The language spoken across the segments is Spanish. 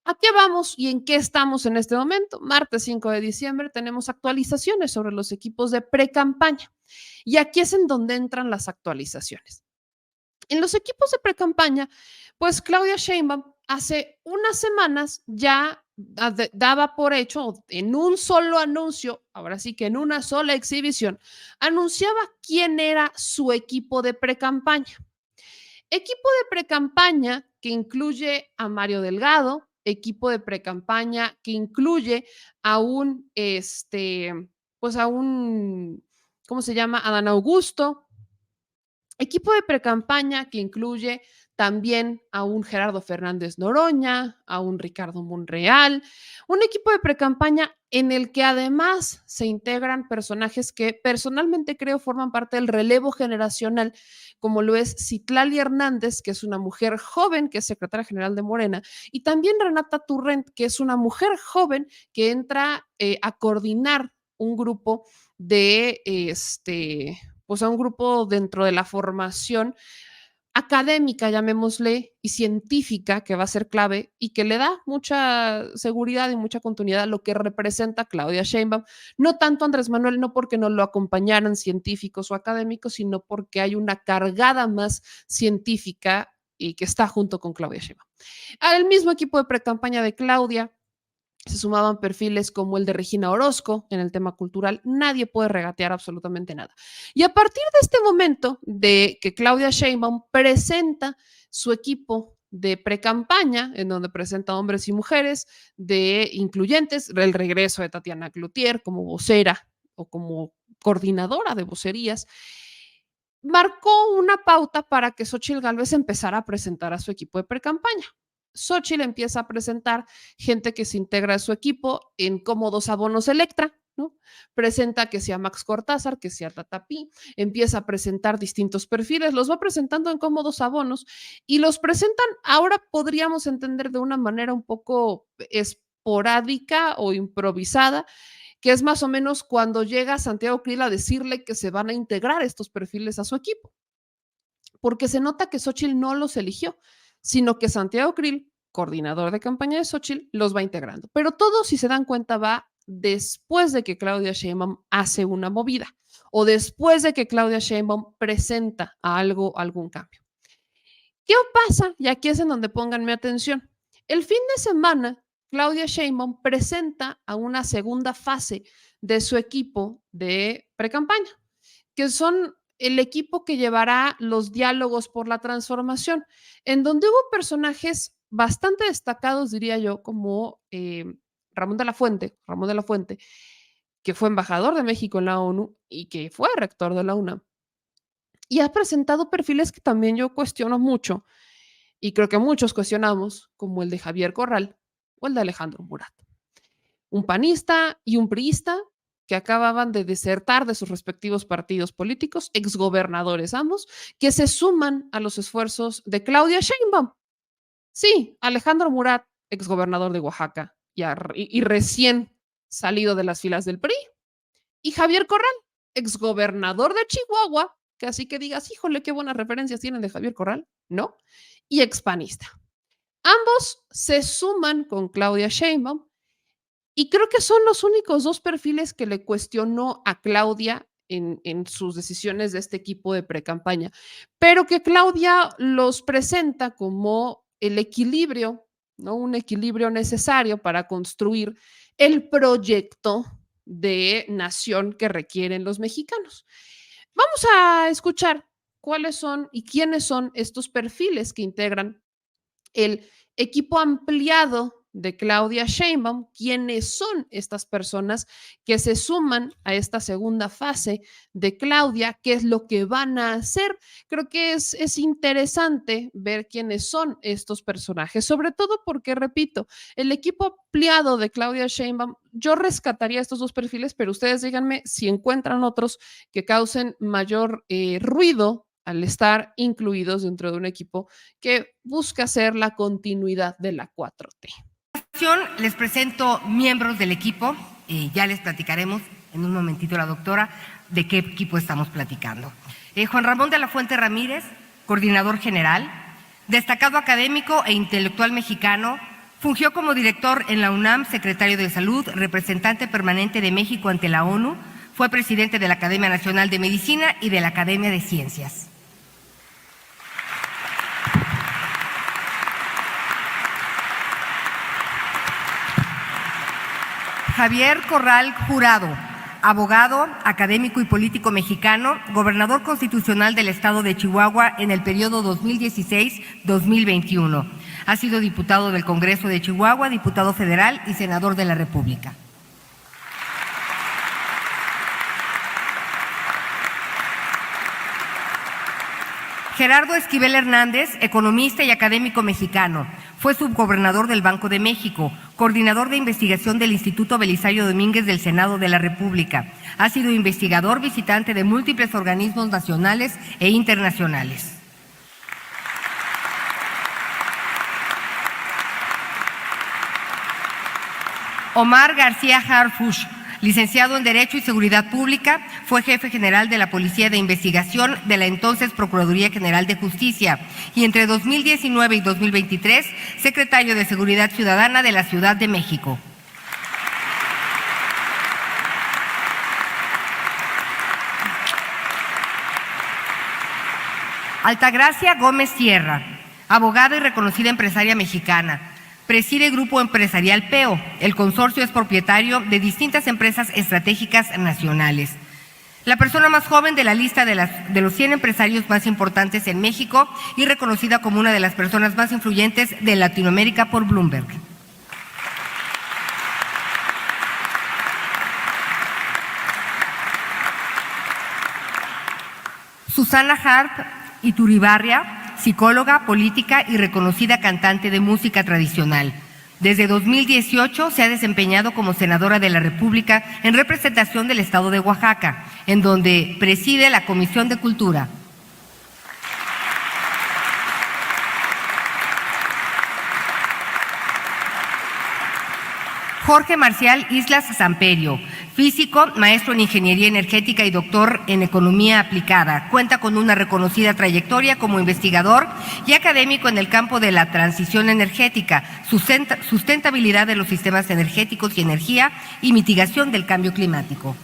¿A qué vamos y en qué estamos en este momento? Martes 5 de diciembre tenemos actualizaciones sobre los equipos de pre-campaña. Y aquí es en donde entran las actualizaciones. En los equipos de pre-campaña, pues Claudia Sheinbaum hace unas semanas ya daba por hecho, en un solo anuncio, ahora sí que en una sola exhibición, anunciaba quién era su equipo de pre-campaña. Equipo de pre-campaña que incluye a Mario Delgado, equipo de pre-campaña que incluye a un, pues a un, ¿cómo se llama? Adán Augusto, equipo de pre-campaña que incluye también a un Gerardo Fernández Noroña, a un Ricardo Monreal, un equipo de pre-campaña en el que además se integran personajes que personalmente creo forman parte del relevo generacional, como lo es Citlali Hernández, que es una mujer joven, que es secretaria general de Morena, y también Renata Turrent, que es una mujer joven que entra a coordinar un grupo de pues a un grupo dentro de la formación académica, llamémosle, y científica, que va a ser clave y que le da mucha seguridad y mucha continuidad a lo que representa Claudia Sheinbaum. No tanto Andrés Manuel, no porque no lo acompañaran científicos o académicos, sino porque hay una cargada más científica y que está junto con Claudia Sheinbaum. Al mismo equipo de precampaña de Claudia se sumaban perfiles como el de Regina Orozco en el tema cultural. Nadie puede regatear absolutamente nada. Y a partir de este momento de que Claudia Sheinbaum presenta su equipo de precampaña, en donde presenta hombres y mujeres, de incluyentes, el regreso de Tatiana Cloutier como vocera o como coordinadora de vocerías, marcó una pauta para que Xochitl Gálvez empezara a presentar a su equipo de precampaña. Xochitl empieza a presentar gente que se integra a su equipo en cómodos abonos Electra, ¿no? Presenta que sea Max Cortázar, que sea Tatapí, empieza a presentar distintos perfiles, los va presentando en cómodos abonos y los presentan, ahora podríamos entender de una manera un poco esporádica o improvisada, que es más o menos cuando llega Santiago Krill a decirle que se van a integrar estos perfiles a su equipo, porque se nota que Xochitl no los eligió, sino que Santiago Krill, coordinador de campaña de Xochitl, los va integrando. Pero todo, si se dan cuenta, va después de que Claudia Sheinbaum hace una movida o después de que Claudia Sheinbaum presenta algún cambio. ¿Qué pasa? Y aquí es en donde pónganme atención. El fin de semana, Claudia Sheinbaum presenta a una segunda fase de su equipo de precampaña, que son el equipo que llevará los diálogos por la transformación, en donde hubo personajes bastante destacados, diría yo, como Ramón de la Fuente, que fue embajador de México en la ONU y que fue rector de la UNAM. Y ha presentado perfiles que también yo cuestiono mucho, y creo que muchos cuestionamos, como el de Javier Corral o el de Alejandro Murat. Un panista y un priista que acababan de desertar de sus respectivos partidos políticos, exgobernadores ambos, que se suman a los esfuerzos de Claudia Sheinbaum. Sí, Alejandro Murat, exgobernador de Oaxaca y recién salido de las filas del PRI, y Javier Corral, exgobernador de Chihuahua, que así que digas, híjole, qué buenas referencias tienen de Javier Corral, ¿no? Y expanista. Ambos se suman con Claudia Sheinbaum y creo que son los únicos dos perfiles que le cuestionó a Claudia en sus decisiones de este equipo de precampaña, pero que Claudia los presenta como el equilibrio, ¿no? Un equilibrio necesario para construir el proyecto de nación que requieren los mexicanos. Vamos a escuchar cuáles son y quiénes son estos perfiles que integran el equipo ampliado de Claudia Sheinbaum, quiénes son estas personas que se suman a esta segunda fase de Claudia, qué es lo que van a hacer. Creo que es interesante ver quiénes son estos personajes, sobre todo porque, repito, el equipo ampliado de Claudia Sheinbaum, yo rescataría estos dos perfiles, pero ustedes díganme si encuentran otros que causen mayor ruido al estar incluidos dentro de un equipo que busca ser la continuidad de la 4T. Les presento miembros del equipo, ya les platicaremos en un momentito la doctora de qué equipo estamos platicando. Juan Ramón de la Fuente Ramírez, coordinador general, destacado académico e intelectual mexicano, Fungió como director en la UNAM, secretario de Salud, representante permanente de México ante la ONU, fue presidente de la Academia Nacional de Medicina y de la Academia de Ciencias. Javier Corral Jurado, abogado, académico y político mexicano, gobernador constitucional del estado de Chihuahua en el periodo 2016-2021. Ha sido diputado del Congreso de Chihuahua, diputado federal y senador de la República. Gerardo Esquivel Hernández, economista y académico mexicano. Fue subgobernador del Banco de México, coordinador de investigación del Instituto Belisario Domínguez del Senado de la República. Ha sido investigador visitante de múltiples organismos nacionales e internacionales. Omar García Harfuch, licenciado en Derecho y Seguridad Pública, fue jefe general de la Policía de Investigación de la entonces Procuraduría General de Justicia y entre 2019 y 2023, secretario de Seguridad Ciudadana de la Ciudad de México. Altagracia Gómez Sierra, abogada y reconocida empresaria mexicana. Preside Grupo Empresarial PEO. El consorcio es propietario de distintas empresas estratégicas nacionales. La persona más joven de la lista de los 100 empresarios más importantes en México y reconocida como una de las personas más influyentes de Latinoamérica por Bloomberg. Susana Harp Iturribarria, psicóloga, política y reconocida cantante de música tradicional. Desde 2018 se ha desempeñado como senadora de la República en representación del Estado de Oaxaca, en donde preside la Comisión de Cultura. Jorge Marcial Islas Samperio, físico, maestro en Ingeniería Energética y doctor en Economía Aplicada. Cuenta con una reconocida trayectoria como investigador y académico en el campo de la transición energética, sustentabilidad de los sistemas energéticos y energía y mitigación del cambio climático.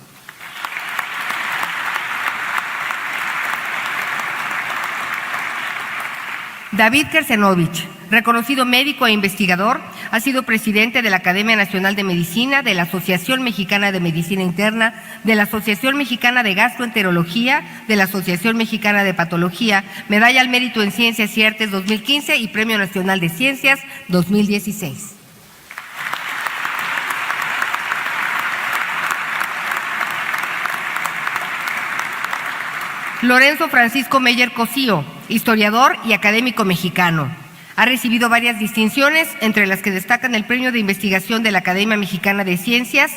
David Kersenovich, reconocido médico e investigador, ha sido presidente de la Academia Nacional de Medicina, de la Asociación Mexicana de Medicina Interna, de la Asociación Mexicana de Gastroenterología, de la Asociación Mexicana de Patología, Medalla al Mérito en Ciencias y Artes 2015 y Premio Nacional de Ciencias 2016. Lorenzo Francisco Meyer Cosío, historiador y académico mexicano. Ha recibido varias distinciones, entre las que destacan el Premio de Investigación de la Academia Mexicana de Ciencias,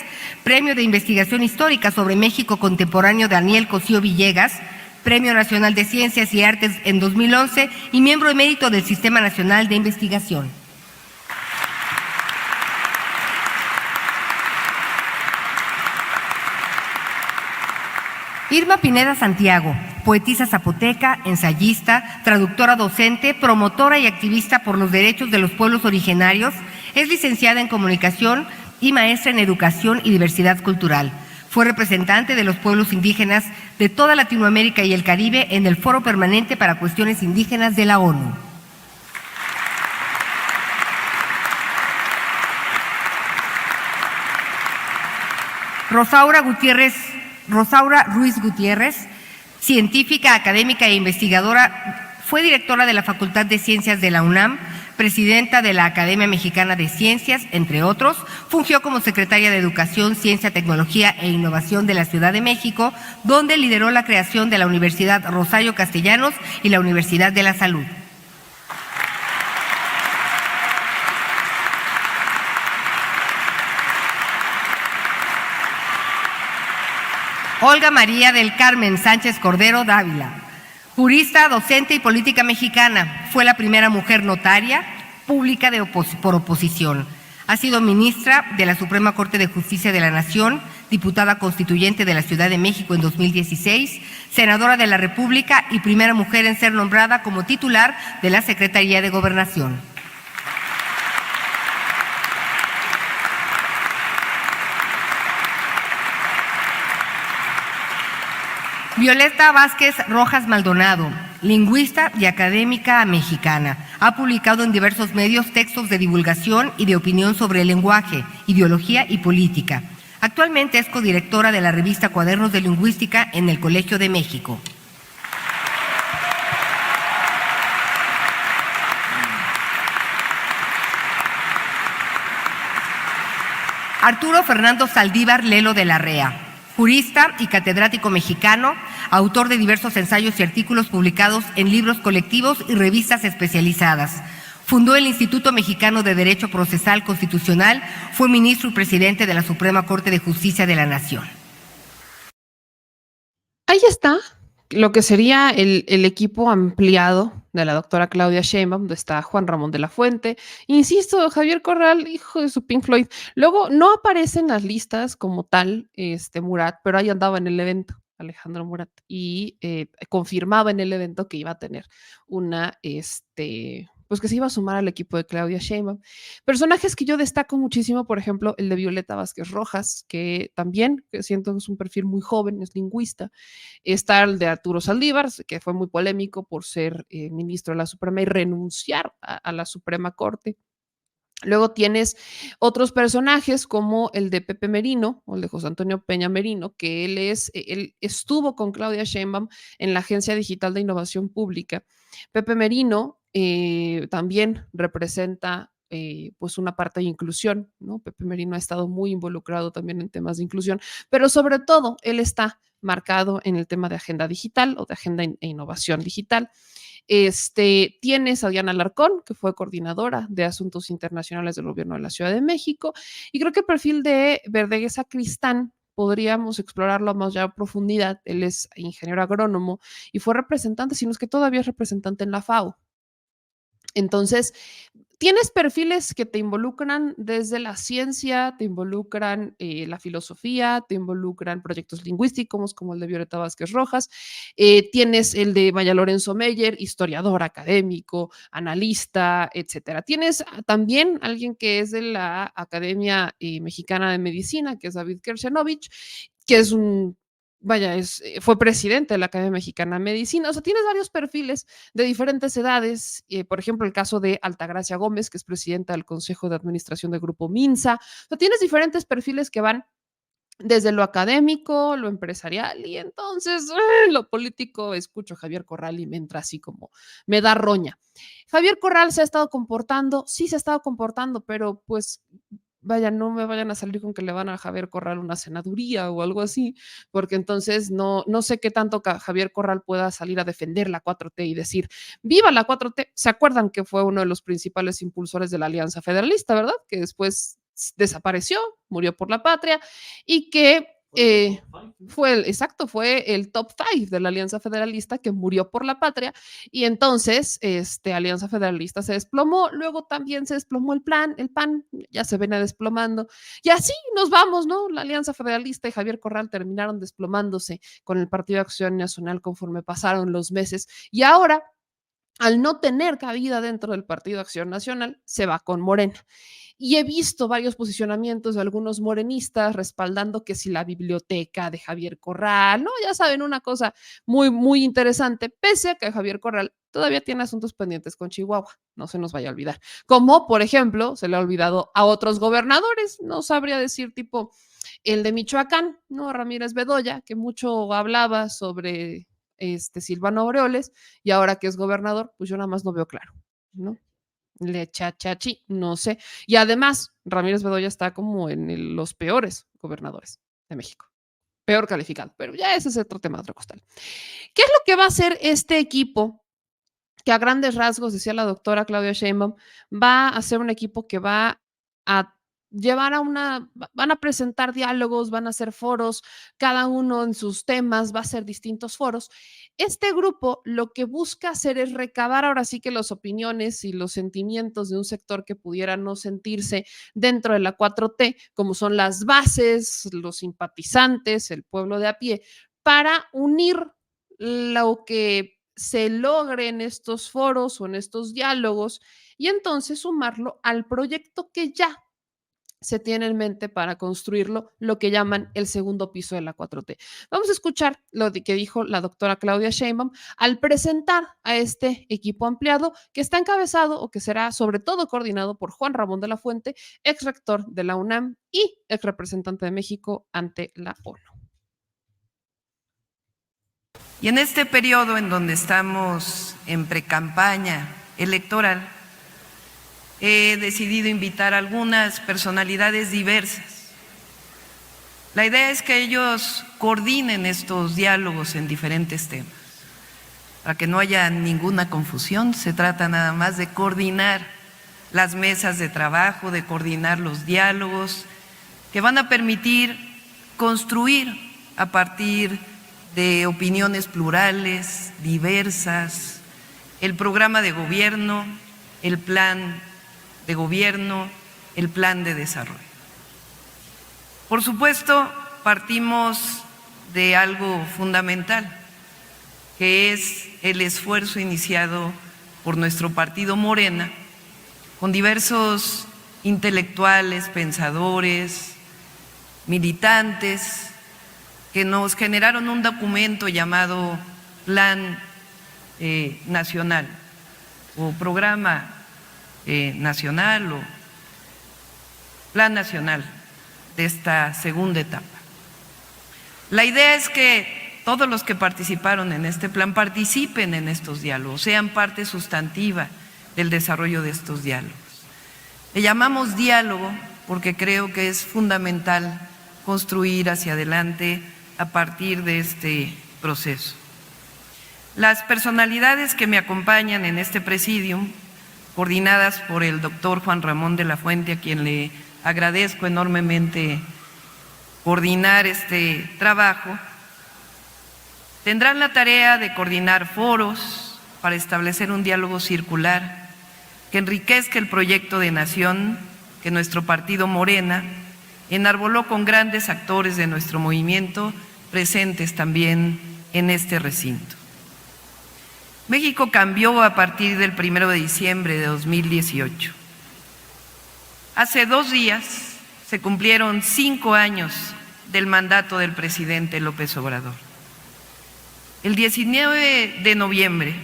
Premio de Investigación Histórica sobre México Contemporáneo Daniel Cosío Villegas, Premio Nacional de Ciencias y Artes en 2011 y miembro emérito del Sistema Nacional de Investigación. Irma Pineda Santiago, poetisa zapoteca, ensayista, traductora docente, promotora y activista por los derechos de los pueblos originarios, es licenciada en Comunicación y maestra en Educación y Diversidad Cultural. Fue representante de los pueblos indígenas de toda Latinoamérica y el Caribe en el Foro Permanente para Cuestiones Indígenas de la ONU. Rosaura Ruiz Gutiérrez, científica, académica e investigadora, fue directora de la Facultad de Ciencias de la UNAM, presidenta de la Academia Mexicana de Ciencias, entre otros. Fungió como secretaria de Educación, Ciencia, Tecnología e Innovación de la Ciudad de México, donde lideró la creación de la Universidad Rosario Castellanos y la Universidad de la Salud. Olga María del Carmen Sánchez Cordero Dávila, jurista, docente y política mexicana. Fue la primera mujer notaria pública por oposición. Ha sido ministra de la Suprema Corte de Justicia de la Nación, diputada constituyente de la Ciudad de México en 2016, senadora de la República y primera mujer en ser nombrada como titular de la Secretaría de Gobernación. Violeta Vázquez Rojas Maldonado, lingüista y académica mexicana. Ha publicado en diversos medios textos de divulgación y de opinión sobre el lenguaje, ideología y política. Actualmente es codirectora de la revista Cuadernos de Lingüística en el Colegio de México. Arturo Fernando Saldívar Lelo de la Rea, jurista y catedrático mexicano, autor de diversos ensayos y artículos publicados en libros colectivos y revistas especializadas. Fundó el Instituto Mexicano de Derecho Procesal Constitucional, fue ministro y presidente de la Suprema Corte de Justicia de la Nación. Ahí está lo que sería el equipo ampliado de la doctora Claudia Sheinbaum, donde está Juan Ramón de la Fuente, insisto, Javier Corral, hijo de su Pink Floyd. Luego no aparece en las listas como tal Murat, pero ahí andaba en el evento, Alejandro Murat, y confirmaba en el evento que iba a tener una, pues que se iba a sumar al equipo de Claudia Sheinbaum. Personajes que yo destaco muchísimo, por ejemplo, el de Violeta Vázquez Rojas, que también que siento que es un perfil muy joven, es lingüista. Está el de Arturo Saldívar, que fue muy polémico por ser ministro de la Suprema y renunciar a la Suprema Corte. Luego tienes otros personajes como el de Pepe Merino o el de José Antonio Peña Merino, que él estuvo con Claudia Sheinbaum en la Agencia Digital de Innovación Pública. Pepe Merino también representa pues una parte de inclusión, ¿no? Pepe Merino ha estado muy involucrado también en temas de inclusión, pero sobre todo él está marcado en el tema de agenda digital o de agenda e innovación digital. Tienes a Diana Alarcón, que fue coordinadora de Asuntos Internacionales del Gobierno de la Ciudad de México, y creo que el perfil de Verdeguer Sacristán podríamos explorarlo a más ya profundidad. Él es ingeniero agrónomo y fue representante, si no es que todavía es representante en la FAO. Entonces, tienes perfiles que te involucran desde la ciencia, te involucran la filosofía, te involucran proyectos lingüísticos como el de Violeta Vázquez Rojas, tienes el de Maya Lorenzo Meyer, historiador académico, analista, etcétera. Tienes también alguien que es de la Academia Mexicana de Medicina, que es David Kershenovich, que es fue presidente de la Academia Mexicana de Medicina. O sea, tienes varios perfiles de diferentes edades. Por ejemplo, el caso de Altagracia Gómez, que es presidenta del Consejo de Administración del Grupo Minsa. O sea, tienes diferentes perfiles que van desde lo académico, lo empresarial, y entonces lo político. Escucho a Javier Corral y me entra así como, me da roña. Javier Corral se ha estado comportando, sí se ha estado comportando, pero pues vaya, no me vayan a salir con que le van a Javier Corral una senaduría o algo así, porque entonces no sé qué tanto Javier Corral pueda salir a defender la 4T y decir, viva la 4T. ¿Se acuerdan que fue uno de los principales impulsores de la Alianza Federalista, verdad? Que después desapareció, murió por la patria y que fue el top 5 de la Alianza Federalista que murió por la patria y entonces Alianza Federalista se desplomó, luego también se desplomó el PAN ya se viene desplomando y así nos vamos, ¿no? La Alianza Federalista y Javier Corral terminaron desplomándose con el Partido de Acción Nacional conforme pasaron los meses y ahora, al no tener cabida dentro del Partido de Acción Nacional, se va con Morena. Y he visto varios posicionamientos de algunos morenistas respaldando que si la biblioteca de Javier Corral, ¿no? Ya saben, una cosa muy, muy interesante, pese a que Javier Corral todavía tiene asuntos pendientes con Chihuahua, no se nos vaya a olvidar. Como, por ejemplo, se le ha olvidado a otros gobernadores, no sabría decir tipo el de Michoacán, ¿no? Ramírez Bedoya, que mucho hablaba sobre Silvano Aureoles, y ahora que es gobernador, pues yo nada más no veo claro, ¿no? Le chachachi, no sé. Y además, Ramírez Bedoya está como en los peores gobernadores de México. Peor calificado, pero ya ese es otro tema, otro costal. ¿Qué es lo que va a hacer este equipo? Que a grandes rasgos, decía la doctora Claudia Sheinbaum, va a ser un equipo que va a llevar van a presentar diálogos, van a hacer foros, cada uno en sus temas, va a ser distintos foros. Este grupo lo que busca hacer es recabar ahora sí que las opiniones y los sentimientos de un sector que pudiera no sentirse dentro de la 4T, como son las bases, los simpatizantes, el pueblo de a pie, para unir lo que se logre en estos foros o en estos diálogos y entonces sumarlo al proyecto que ya se tiene en mente para construirlo, lo que llaman el segundo piso de la 4T. Vamos a escuchar lo que dijo la doctora Claudia Sheinbaum al presentar a este equipo ampliado que está encabezado o que será sobre todo coordinado por Juan Ramón de la Fuente, ex rector de la UNAM y ex representante de México ante la ONU. Y en este periodo en donde estamos en precampaña electoral, he decidido invitar a algunas personalidades diversas. La idea es que ellos coordinen estos diálogos en diferentes temas. Para que no haya ninguna confusión, se trata nada más de coordinar las mesas de trabajo, de coordinar los diálogos que van a permitir construir a partir de opiniones plurales, diversas, el programa de gobierno, el plan de gobierno, el plan de desarrollo. Por supuesto, partimos de algo fundamental, que es el esfuerzo iniciado por nuestro partido Morena, con diversos intelectuales, pensadores, militantes, que nos generaron un documento llamado Plan Nacional o Programa Nacional o Plan Nacional de esta segunda etapa. La idea es que todos los que participaron en este plan participen en estos diálogos, sean parte sustantiva del desarrollo de estos diálogos. Le llamamos diálogo porque creo que es fundamental construir hacia adelante a partir de este proceso. Las personalidades que me acompañan en este presidium, coordinadas por el doctor Juan Ramón de la Fuente, a quien le agradezco enormemente coordinar este trabajo, tendrán la tarea de coordinar foros para establecer un diálogo circular que enriquezca el proyecto de nación que nuestro partido Morena enarboló con grandes actores de nuestro movimiento presentes también en este recinto. México cambió a partir del 1 de diciembre de 2018. Hace 2 días se cumplieron 5 años del mandato del presidente López Obrador. El 19 de noviembre,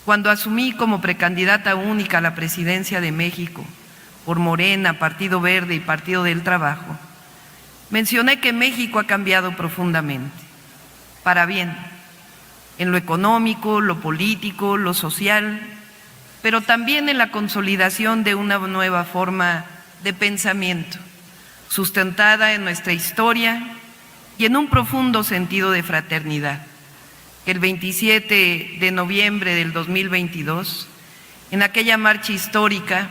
cuando asumí como precandidata única a la presidencia de México por Morena, Partido Verde y Partido del Trabajo, mencioné que México ha cambiado profundamente, para bien, en lo económico, lo político, lo social, pero también en la consolidación de una nueva forma de pensamiento, sustentada en nuestra historia y en un profundo sentido de fraternidad, que el 27 de noviembre del 2022, en aquella marcha histórica,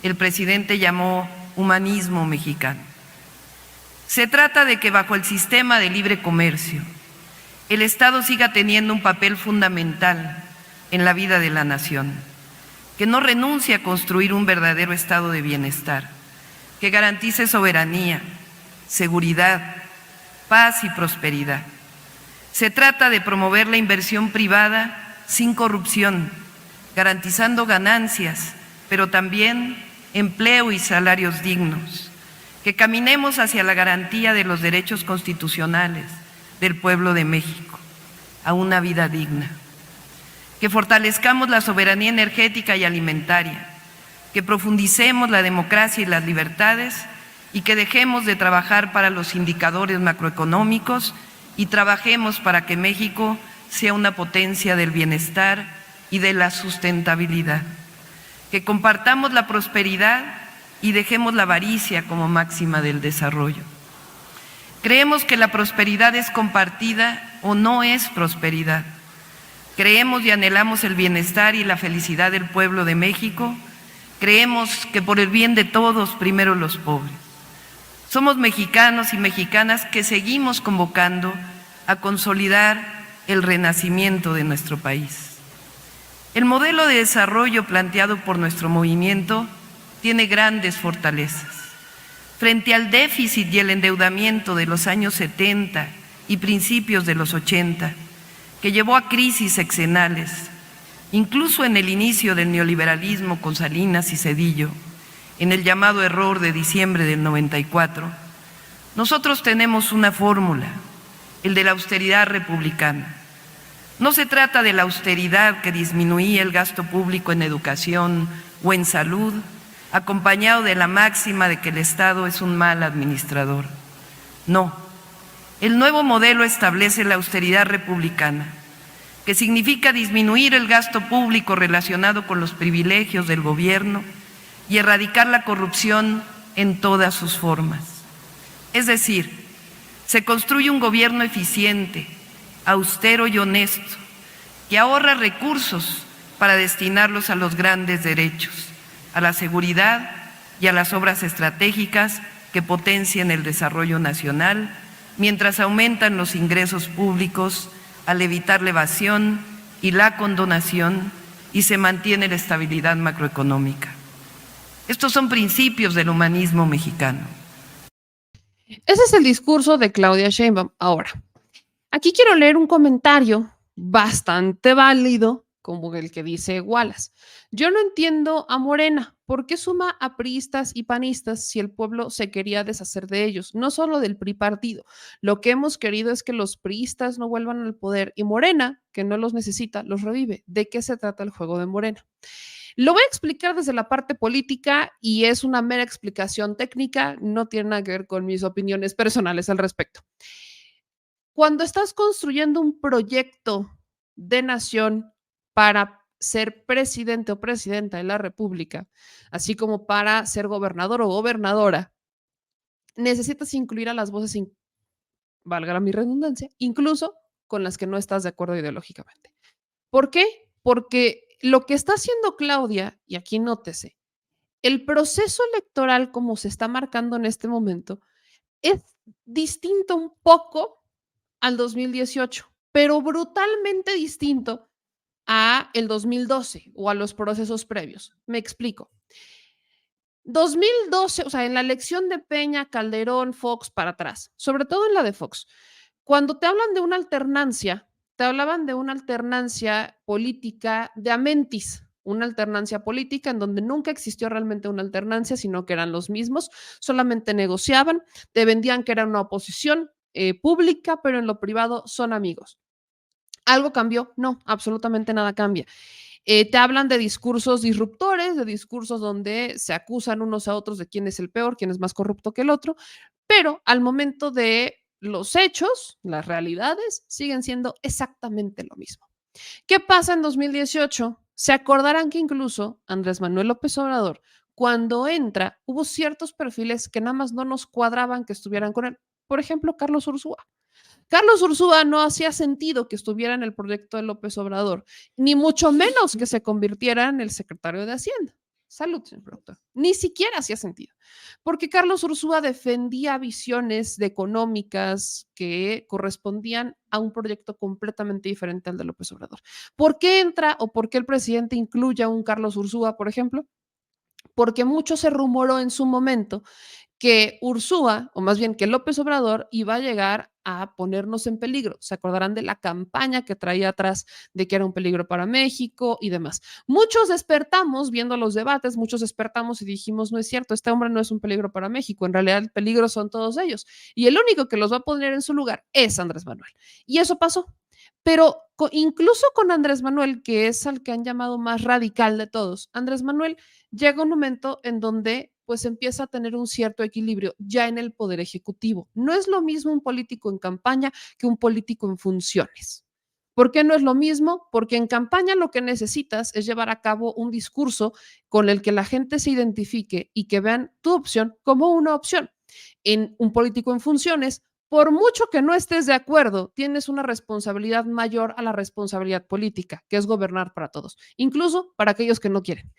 el presidente llamó humanismo mexicano. Se trata de que bajo el sistema de libre comercio, el Estado siga teniendo un papel fundamental en la vida de la nación, que no renuncie a construir un verdadero estado de bienestar, que garantice soberanía, seguridad, paz y prosperidad. Se trata de promover la inversión privada sin corrupción, garantizando ganancias, pero también empleo y salarios dignos, que caminemos hacia la garantía de los derechos constitucionales del pueblo de México, a una vida digna, que fortalezcamos la soberanía energética y alimentaria, que profundicemos la democracia y las libertades y que dejemos de trabajar para los indicadores macroeconómicos y trabajemos para que México sea una potencia del bienestar y de la sustentabilidad, que compartamos la prosperidad y dejemos la avaricia como máxima del desarrollo. Creemos que la prosperidad es compartida o no es prosperidad. Creemos y anhelamos el bienestar y la felicidad del pueblo de México. Creemos que por el bien de todos, primero los pobres. Somos mexicanos y mexicanas que seguimos convocando a consolidar el renacimiento de nuestro país. El modelo de desarrollo planteado por nuestro movimiento tiene grandes fortalezas. Frente al déficit y el endeudamiento de los años 70 y principios de los 80, que llevó a crisis sexenales, incluso en el inicio del neoliberalismo con Salinas y Zedillo, en el llamado error de diciembre del 94, nosotros tenemos una fórmula, el de la austeridad republicana. No se trata de la austeridad que disminuía el gasto público en educación o en salud, acompañado de la máxima de que el Estado es un mal administrador. No, el nuevo modelo establece la austeridad republicana, que significa disminuir el gasto público relacionado con los privilegios del gobierno y erradicar la corrupción en todas sus formas. Es decir, se construye un gobierno eficiente, austero y honesto, que ahorra recursos para destinarlos a los grandes derechos, a la seguridad y a las obras estratégicas que potencien el desarrollo nacional, mientras aumentan los ingresos públicos al evitar la evasión y la condonación y se mantiene la estabilidad macroeconómica. Estos son principios del humanismo mexicano. Ese es el discurso de Claudia Sheinbaum. Ahora, aquí quiero leer un comentario bastante válido, como el que dice Wallace. Yo no entiendo a Morena. ¿Por qué suma a priistas y panistas si el pueblo se quería deshacer de ellos? No solo del PRI partido. Lo que hemos querido es que los priistas no vuelvan al poder y Morena, que no los necesita, los revive. ¿De qué se trata el juego de Morena? Lo voy a explicar desde la parte política y es una mera explicación técnica, no tiene nada que ver con mis opiniones personales al respecto. Cuando estás construyendo un proyecto de nación para ser presidente o presidenta de la República, así como para ser gobernador o gobernadora, necesitas incluir a las voces, valga mi redundancia, incluso con las que no estás de acuerdo ideológicamente. ¿Por qué? Porque lo que está haciendo Claudia, y aquí nótese, el proceso electoral como se está marcando en este momento es distinto un poco al 2018, pero brutalmente distinto a el 2012 o a los procesos previos. Me explico. 2012, o sea, en la elección de Peña, Calderón, Fox para atrás, sobre todo en la de Fox, cuando te hablan de una alternancia, te hablaban de una alternancia política de Amentis, una alternancia política en donde nunca existió realmente una alternancia, sino que eran los mismos, solamente negociaban, te vendían que era una oposición pública, pero en lo privado son amigos. ¿Algo cambió? No, absolutamente nada cambia. Te hablan de discursos disruptores, de discursos donde se acusan unos a otros de quién es el peor, quién es más corrupto que el otro, pero al momento de los hechos, las realidades, siguen siendo exactamente lo mismo. ¿Qué pasa en 2018? Se acordarán que incluso Andrés Manuel López Obrador, cuando entra, hubo ciertos perfiles que nada más no nos cuadraban que estuvieran con él. Por ejemplo, Carlos Ursúa. Carlos Ursúa no hacía sentido que estuviera en el proyecto de López Obrador, ni mucho menos que se convirtiera en el secretario de Hacienda. Salud, señor productor. Ni siquiera hacía sentido, porque Carlos Ursúa defendía visiones económicas que correspondían a un proyecto completamente diferente al de López Obrador. ¿Por qué entra o por qué el presidente incluye a un Carlos Ursúa, por ejemplo? Porque mucho se rumoró en su momento que Ursúa, o más bien que López Obrador, iba a llegar a ponernos en peligro. Se acordarán de la campaña que traía atrás de que era un peligro para México y demás. Muchos despertamos viendo los debates, muchos despertamos y dijimos, no es cierto, este hombre no es un peligro para México, en realidad el peligro son todos ellos. Y el único que los va a poner en su lugar es Andrés Manuel. Y eso pasó. Pero incluso con Andrés Manuel, que es al que han llamado más radical de todos, Andrés Manuel llega un momento en donde pues empieza a tener un cierto equilibrio ya en el poder ejecutivo. No es lo mismo un político en campaña que un político en funciones. ¿Por qué no es lo mismo? Porque en campaña lo que necesitas es llevar a cabo un discurso con el que la gente se identifique y que vean tu opción como una opción. En un político en funciones, por mucho que no estés de acuerdo, tienes una responsabilidad mayor a la responsabilidad política, que es gobernar para todos, incluso para aquellos que no quieren.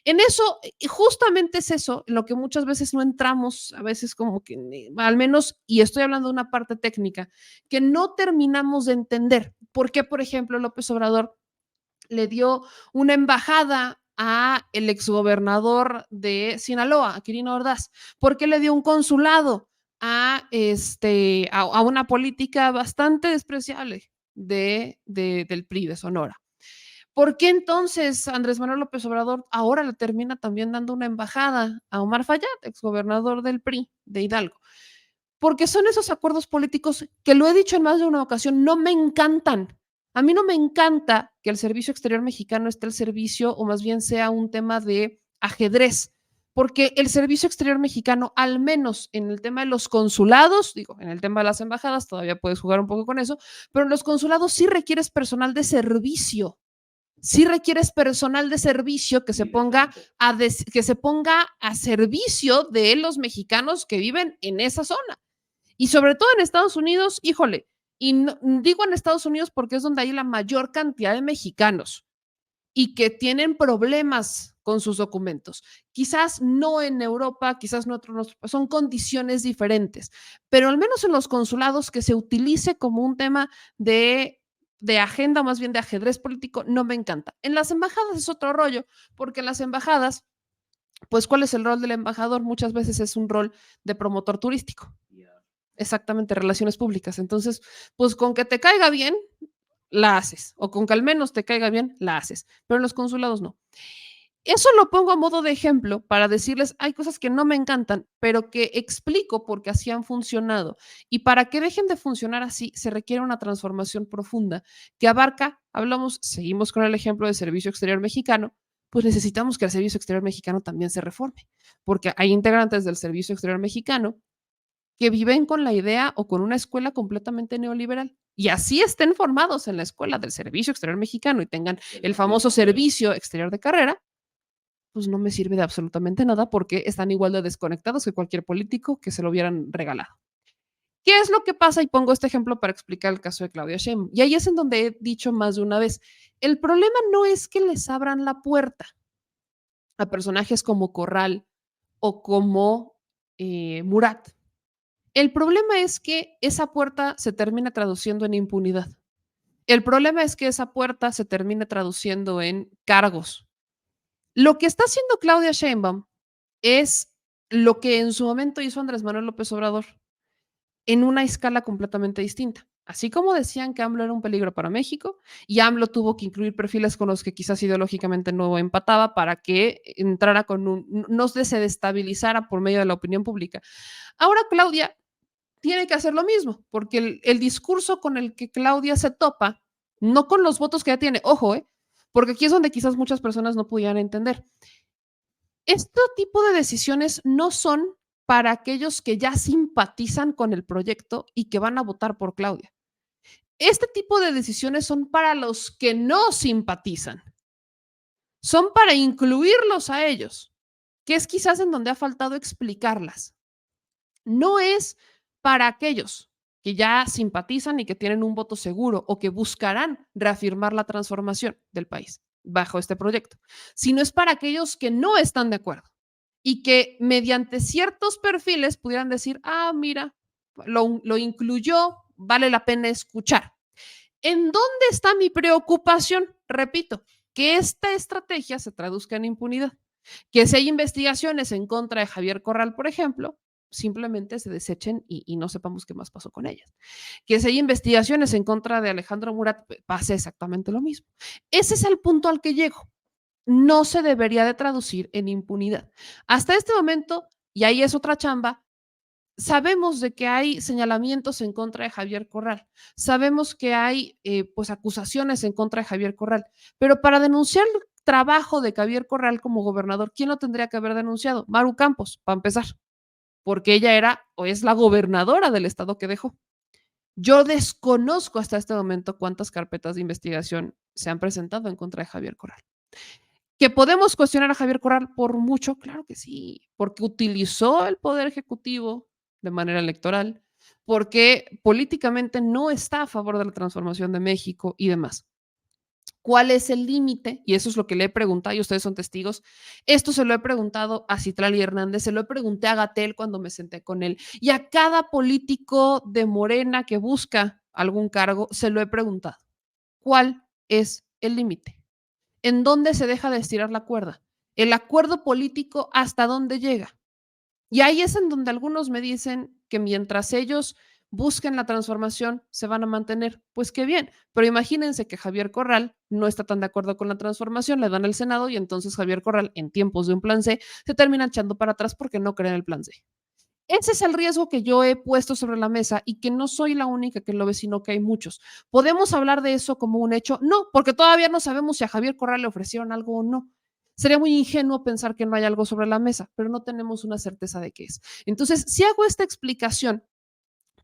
En eso, justamente es eso, en lo que muchas veces no entramos, a veces como que, al menos, y estoy hablando de una parte técnica, que no terminamos de entender por qué, por ejemplo, López Obrador le dio una embajada a el exgobernador de Sinaloa, a Quirino Ordaz, por qué le dio un consulado a una política bastante despreciable del PRI de Sonora. ¿Por qué entonces Andrés Manuel López Obrador ahora le termina también dando una embajada a Omar Fayad, exgobernador del PRI de Hidalgo? Porque son esos acuerdos políticos que lo he dicho en más de una ocasión, no me encantan. A mí no me encanta que el servicio exterior mexicano esté al servicio o más bien sea un tema de ajedrez, porque el servicio exterior mexicano, al menos en el tema de los consulados, digo, en el tema de las embajadas todavía puedes jugar un poco con eso, pero en los consulados sí requieres personal de servicio, sí requieres personal de servicio que se ponga que se ponga a servicio de los mexicanos que viven en esa zona. Y sobre todo en Estados Unidos, híjole, y no, digo en Estados Unidos porque es donde hay la mayor cantidad de mexicanos y que tienen problemas con sus documentos. Quizás no en Europa, quizás no otros, son condiciones diferentes, pero al menos en los consulados que se utilice como un tema de agenda, más bien de ajedrez político, no me encanta. En las embajadas es otro rollo, porque en las embajadas, pues, ¿cuál es el rol del embajador? Muchas veces es un rol de promotor turístico. Exactamente, relaciones públicas. Entonces, pues con que te caiga bien, la haces, o con que al menos te caiga bien, la haces, pero en los consulados no. Eso lo pongo a modo de ejemplo para decirles, hay cosas que no me encantan, pero que explico porque así han funcionado. Y para que dejen de funcionar así, se requiere una transformación profunda que abarca, hablamos, seguimos con el ejemplo del Servicio Exterior Mexicano, pues necesitamos que el Servicio Exterior Mexicano también se reforme, porque hay integrantes del Servicio Exterior Mexicano que viven con la idea o con una escuela completamente neoliberal. Y así estén formados en la escuela del Servicio Exterior Mexicano y tengan el famoso servicio exterior de carrera, pues no me sirve de absolutamente nada porque están igual de desconectados que cualquier político que se lo hubieran regalado. ¿Qué es lo que pasa? Y pongo este ejemplo para explicar el caso de Claudia Sheinbaum. Y ahí es en donde he dicho más de una vez, el problema no es que les abran la puerta a personajes como Corral o como Murat. El problema es que esa puerta se termina traduciendo en impunidad. El problema es que esa puerta se termina traduciendo en cargos. Lo que está haciendo Claudia Sheinbaum es lo que en su momento hizo Andrés Manuel López Obrador en una escala completamente distinta. Así como decían que AMLO era un peligro para México y AMLO tuvo que incluir perfiles con los que quizás ideológicamente no empataba para que entrara con no se destabilizara por medio de la opinión pública. Ahora Claudia tiene que hacer lo mismo, porque el discurso con el que Claudia se topa, no con los votos que ya tiene, ojo, porque aquí es donde quizás muchas personas no pudieran entender. Este tipo de decisiones no son para aquellos que ya simpatizan con el proyecto y que van a votar por Claudia. Este tipo de decisiones son para los que no simpatizan. Son para incluirlos a ellos, que es quizás en donde ha faltado explicarlas. No es para aquellos que ya simpatizan y que tienen un voto seguro o que buscarán reafirmar la transformación del país bajo este proyecto, sino es para aquellos que no están de acuerdo y que mediante ciertos perfiles pudieran decir, ah, mira, lo incluyó, vale la pena escuchar. ¿En dónde está mi preocupación? Repito, que esta estrategia se traduzca en impunidad. Que si hay investigaciones en contra de Javier Corral, por ejemplo, simplemente se desechen y no sepamos qué más pasó con ellas. Que si hay investigaciones en contra de Alejandro Murat, pase exactamente lo mismo. Ese es el punto al que llego. No se debería de traducir en impunidad. Hasta este momento, y ahí es otra chamba, sabemos de que hay señalamientos en contra de Javier Corral, sabemos que hay pues acusaciones en contra de Javier Corral, pero para denunciar el trabajo de Javier Corral como gobernador, ¿quién lo tendría que haber denunciado? Maru Campos, para empezar, porque ella era o es la gobernadora del estado que dejó. Yo desconozco hasta este momento cuántas carpetas de investigación se han presentado en contra de Javier Corral. ¿Que podemos cuestionar a Javier Corral por mucho? Claro que sí, porque utilizó el poder ejecutivo de manera electoral, porque políticamente no está a favor de la transformación de México y demás. ¿Cuál es el límite? Y eso es lo que le he preguntado, y ustedes son testigos. Esto se lo he preguntado a Citlali Hernández, se lo pregunté a Gatell cuando me senté con él, y a cada político de Morena que busca algún cargo, se lo he preguntado. ¿Cuál es el límite? ¿En dónde se deja de estirar la cuerda? El acuerdo político, ¿hasta dónde llega? Y ahí es en donde algunos me dicen que mientras ellos busquen la transformación, se van a mantener. Pues qué bien, pero imagínense que Javier Corral no está tan de acuerdo con la transformación, le dan el Senado y entonces Javier Corral, en tiempos de un plan C, se termina echando para atrás porque no cree en el plan C. Ese es el riesgo que yo he puesto sobre la mesa y que no soy la única que lo ve, sino que hay muchos. ¿Podemos hablar de eso como un hecho? No, porque todavía no sabemos si a Javier Corral le ofrecieron algo o no. Sería muy ingenuo pensar que no hay algo sobre la mesa, pero no tenemos una certeza de qué es. Entonces, si hago esta explicación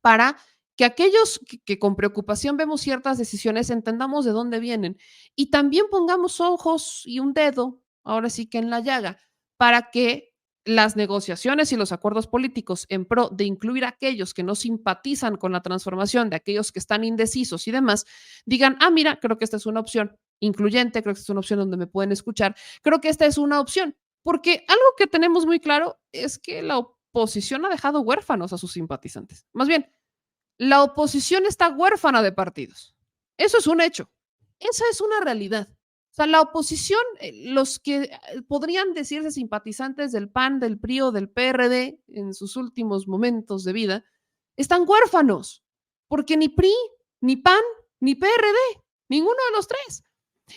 para que aquellos que con preocupación vemos ciertas decisiones entendamos de dónde vienen y también pongamos ojos y un dedo, ahora sí que en la llaga, para que las negociaciones y los acuerdos políticos en pro de incluir a aquellos que no simpatizan con la transformación, de aquellos que están indecisos y demás, digan, ah, mira, creo que esta es una opción incluyente, creo que esta es una opción donde me pueden escuchar, creo que esta es una opción, porque algo que tenemos muy claro es que la oposición ha dejado huérfanos a sus simpatizantes. Más bien, la oposición está huérfana de partidos. Eso es un hecho. Esa es una realidad. O sea, la oposición, los que podrían decirse simpatizantes del PAN, del PRI o del PRD en sus últimos momentos de vida, están huérfanos, porque ni PRI, ni PAN, ni PRD, ninguno de los tres.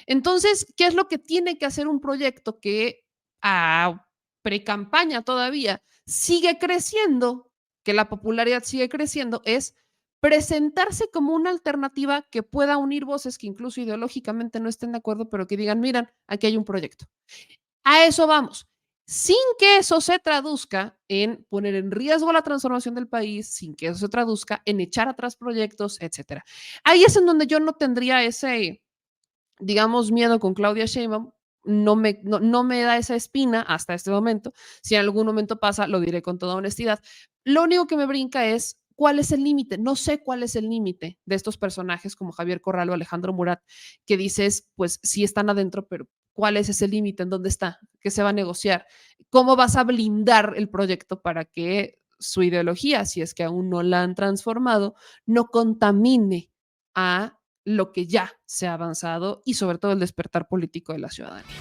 Entonces, ¿qué es lo que tiene que hacer un proyecto que a precampaña todavía sigue creciendo, que la popularidad sigue creciendo? Es presentarse como una alternativa que pueda unir voces que incluso ideológicamente no estén de acuerdo, pero que digan, miren, aquí hay un proyecto. A eso vamos. Sin que eso se traduzca en poner en riesgo la transformación del país, sin que eso se traduzca en echar atrás proyectos, etcétera. Ahí es en donde yo no tendría ese, digamos, miedo con Claudia Sheinbaum. No me da esa espina hasta este momento. Si en algún momento pasa, lo diré con toda honestidad. Lo único que me brinca es cuál es el límite. No sé cuál es el límite de estos personajes como Javier Corral o Alejandro Murat, que dices, pues sí están adentro, pero ¿cuál es ese límite? ¿En dónde está? ¿Qué se va a negociar? ¿Cómo vas a blindar el proyecto para que su ideología, si es que aún no la han transformado, no contamine a lo que ya se ha avanzado y sobre todo el despertar político de la ciudadanía?